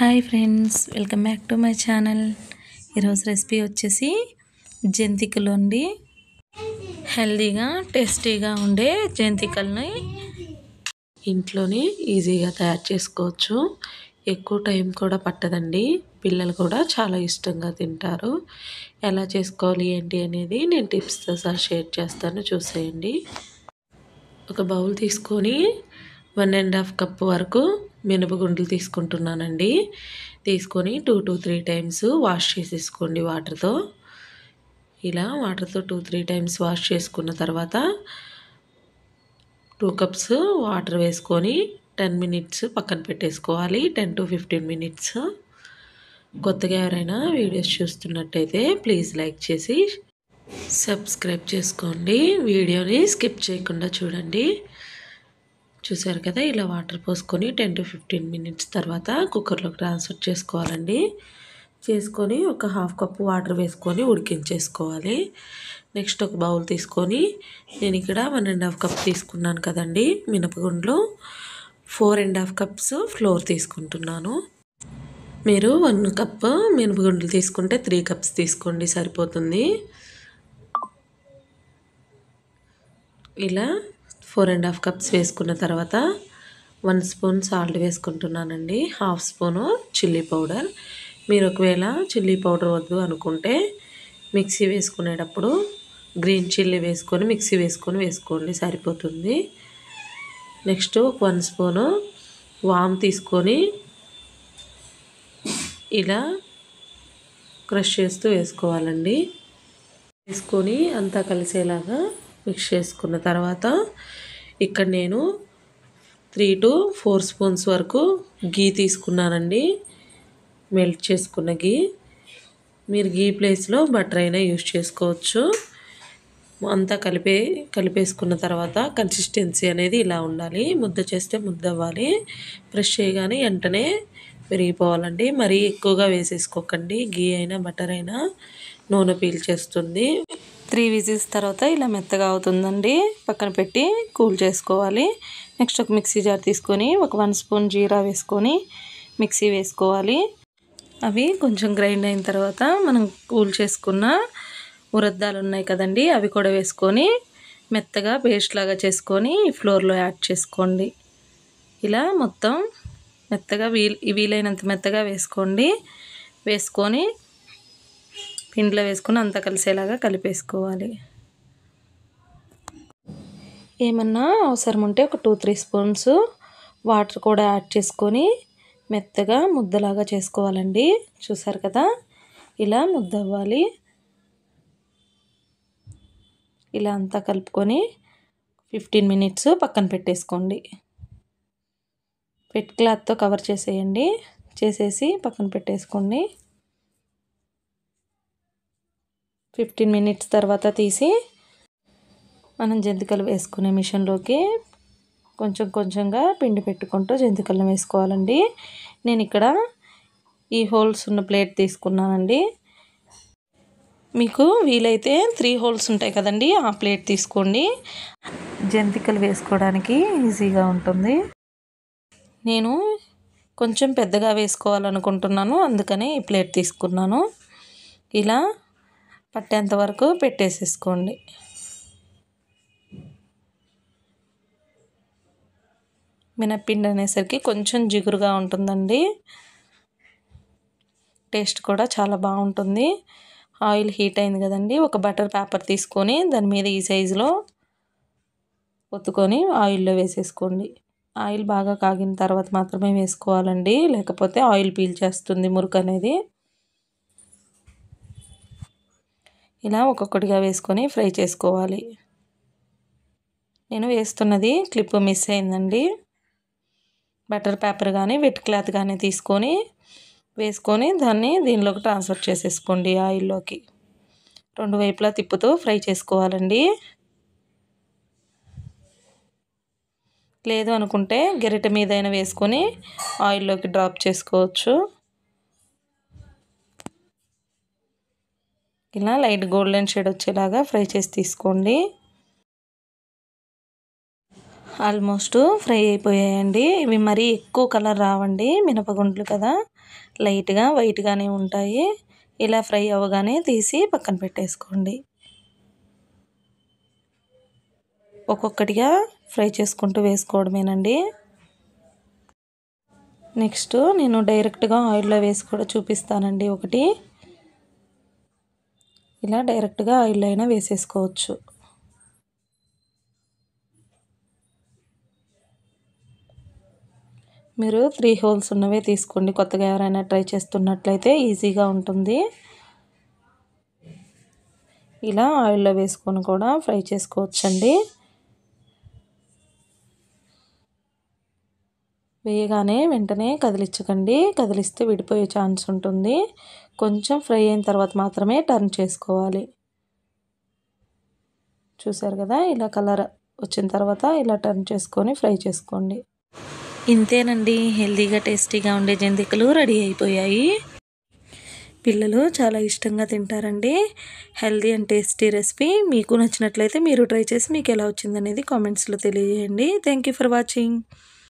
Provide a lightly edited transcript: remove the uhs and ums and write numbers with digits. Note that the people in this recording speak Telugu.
Hi friends, welcome back to my channel. ఈరోజు రెసిపీ వచ్చేసి జంతికలు అండి. హెల్దీగా టేస్టీగా ఉండే జంతికల్ని ఇంట్లోనే ఈజీగా తయారు చేసుకోవచ్చు. ఎక్కువ టైం కూడా పట్టదండి. పిల్లలు కూడా చాలా ఇష్టంగా తింటారు. ఎలా చేసుకోవాలి ఏంటి అనేది నేను టిప్స్తో సహా షేర్ చేస్తాను, చూసేయండి. ఒక బౌల్ తీసుకొని 1.5 కప్ వరకు మినపగుండ్లు తీసుకుంటున్నానండి. తీసుకొని 2 to 3 టైమ్స్ వాష్ చేసేసుకోండి వాటర్తో. ఇలా వాటర్తో 2-3 టైమ్స్ వాష్ చేసుకున్న తర్వాత 2 కప్స్ వాటర్ వేసుకొని 10 మినిట్స్ పక్కన పెట్టేసుకోవాలి. 10 to 15 మినిట్స్. కొత్తగా ఎవరైనా వీడియోస్ చూస్తున్నట్టయితే ప్లీజ్ లైక్ చేసి సబ్స్క్రైబ్ చేసుకోండి. వీడియోని స్కిప్ చేయకుండా చూడండి. చూసారు కదా, ఇలా వాటర్ పోసుకొని 10 to 15 మినిట్స్ తర్వాత కుక్కర్లోకి ట్రాన్స్ఫర్ చేసుకోవాలండి. చేసుకొని ఒక 1/2 కప్పు వాటర్ వేసుకొని ఉడికించేసుకోవాలి. నెక్స్ట్ ఒక బౌల్ తీసుకొని నేను ఇక్కడ 1.5 కప్ తీసుకున్నాను కదండి మినపగుండ్లు, 4.5 కప్స్ ఫ్లోర్ తీసుకుంటున్నాను. మీరు 1 కప్ మినపగుండ్లు తీసుకుంటే 3 కప్స్ తీసుకోండి, సరిపోతుంది. ఇలా 4.5 కప్స్ వేసుకున్న తర్వాత 1 స్పూన్ సాల్ట్ వేసుకుంటున్నానండి. 1/2 స్పూను చిల్లీ పౌడర్. మీరు ఒకవేళ చిల్లీ పౌడర్ వద్దు అనుకుంటే మిక్సీ వేసుకునేటప్పుడు గ్రీన్ చిల్లీ వేసుకొని మిక్సీ వేసుకోండి, సరిపోతుంది. నెక్స్ట్ 1 స్పూను వామ్ తీసుకొని ఇలా క్రష్ చేస్తూ వేసుకోవాలండి. వేసుకొని అంతా కలిసేలాగా మిక్స్ చేసుకున్న తర్వాత ఇక్కడ నేను 3 to 4 స్పూన్స్ వరకు గీ తీసుకున్నానండి, మెల్ట్ చేసుకున్న గీ. మీరు గీ ప్లేస్లో బటర్ అయినా యూజ్ చేసుకోవచ్చు. అంతా కలిపేసుకున్న తర్వాత కన్సిస్టెన్సీ అనేది ఇలా ఉండాలి. ముద్ద చేస్తే ముద్ద అవ్వాలి. ప్రెస్ చేయగానే వెంటనే విరిగిపోవాలండి. మరీ ఎక్కువగా వేసేసుకోకండి. గీ అయినా బటర్ అయినా నూనె పీల్చేస్తుంది. 3 విజిల్స్ తర్వాత ఇలా మెత్తగా అవుతుందండి. పక్కన పెట్టి కూల్ చేసుకోవాలి. నెక్స్ట్ ఒక మిక్సీ జార్ తీసుకొని ఒక 1 స్పూన్ జీరా వేసుకొని మిక్సీ వేసుకోవాలి. అవి కొంచెం గ్రైండ్ అయిన తర్వాత మనం కూల్ చేసుకున్న ఉరద్దాలు ఉన్నాయి కదండి, అవి కూడా వేసుకొని మెత్తగా పేస్ట్ లాగా చేసుకొని ఫ్లోర్లో యాడ్ చేసుకోండి. ఇలా మొత్తం మెత్తగా వీలైనంత మెత్తగా వేసుకోండి. వేసుకొని పిండిలో వేసుకొని అంతా కలిసేలాగా కలిపేసుకోవాలి. ఏమన్నా అవసరం ఉంటే ఒక 2-3 స్పూన్స్ వాటర్ కూడా యాడ్ చేసుకొని మెత్తగా ముద్దలాగా చేసుకోవాలండి. చూసారు కదా, ఇలా ముద్ద అవ్వాలి. ఇలా అంతా కలుపుకొని 15 మినిట్స్ పక్కన పెట్టేసుకోండి. వెట్ క్లాత్తో కవర్ చేసేయండి. చేసేసి పక్కన పెట్టేసుకోండి. 15 మినిట్స్ తర్వాత తీసి మనం జంతికలు వేసుకునే మిషన్లోకి కొంచెం కొంచెంగా పిండి పెట్టుకుంటూ జంతికలను వేసుకోవాలండి. నేను ఇక్కడ ఈ హోల్స్ ఉన్న ప్లేట్ తీసుకున్నానండి. మీకు వీలైతే 3 హోల్స్ ఉంటాయి కదండి, ఆ ప్లేట్ తీసుకోండి. జంతికలు వేసుకోవడానికి ఈజీగా ఉంటుంది. నేను కొంచెం పెద్దగా వేసుకోవాలనుకుంటున్నాను, అందుకని ఈ ప్లేట్ తీసుకున్నాను. ఇలా పట్టేంత వరకు పెట్టేసేసుకోండి. మినప్పిండి అనేసరికి కొంచెం జిగురుగా ఉంటుందండి. టేస్ట్ కూడా చాలా బాగుంటుంది. ఆయిల్ హీట్ అయింది కదండి, ఒక బటర్ పేపర్ తీసుకొని దాని మీద ఈ సైజులో ఒత్తుకొని ఆయిల్లో వేసేసుకోండి. ఆయిల్ బాగా కాగిన తర్వాత మాత్రమే వేసుకోవాలండి, లేకపోతే ఆయిల్ పీల్చేస్తుంది మురుకు అనేది. ఇలా ఒక్కొక్కటిగా వేసుకొని ఫ్రై చేసుకోవాలి. నేను వేస్తున్నది క్లిప్ మిస్ అయిందండి. బటర్ పేపర్ కానీ వెట్ క్లాత్ కానీ తీసుకొని వేసుకొని దాన్ని దీనిలోకి ట్రాన్స్ఫర్ చేసేసుకోండి ఆయిల్లోకి. 2 వైపులా తిప్పుతూ ఫ్రై చేసుకోవాలండి. లేదు అనుకుంటే గరిటె మీదైనా వేసుకొని ఆయిల్లోకి డ్రాప్ చేసుకోవచ్చు. ఇలా లైట్ గోల్డెన్ షేడ్ వచ్చేలాగా ఫ్రై చేసి తీసుకోండి. ఆల్మోస్ట్ ఫ్రై అయిపోయాయండి. ఇవి మరీ ఎక్కువ కలర్ రావండి, మినపగుండ్లు కదా, లైట్గా వైట్గానే ఉంటాయి. ఇలా ఫ్రై అవ్వగానే తీసి పక్కన పెట్టేసుకోండి. ఒక్కొక్కటిగా ఫ్రై చేసుకుంటూ వేసుకోవడమేనండి. నెక్స్ట్ నేను డైరెక్ట్గా ఆయిల్లో వేసి కూడా చూపిస్తానండి. ఒకటి ఇలా డైరెక్ట్గా ఆయిల్లో అయినా వేసేసుకోవచ్చు. మీరు 3 హోల్స్ ఉన్నవే తీసుకోండి. కొత్తగా ఎవరైనా ట్రై చేస్తున్నట్లయితే ఈజీగా ఉంటుంది. ఇలా ఆయిల్లో వేసుకొని కూడా ఫ్రై చేసుకోవచ్చండి. వేయగానే వెంటనే కదిలించకండి, కదిలిస్తే విడిపోయే ఛాన్స్ ఉంటుంది. కొంచెం ఫ్రై అయిన తర్వాత మాత్రమే టర్న్ చేసుకోవాలి. చూసారు కదా, ఇలా కలర్ వచ్చిన తర్వాత ఇలా టర్న్ చేసుకొని ఫ్రై చేసుకోండి. ఇంతేనండి, హెల్తీగా టేస్టీగా ఉండే జంతికలు రెడీ అయిపోయాయి. పిల్లలు చాలా ఇష్టంగా తింటారండి. Healthy and tasty recipe. మీకు నచ్చినట్లయితే మీరు ట్రై చేసి మీకు ఎలా వచ్చిందనేది కామెంట్స్లో తెలియజేయండి. Thank you for watching.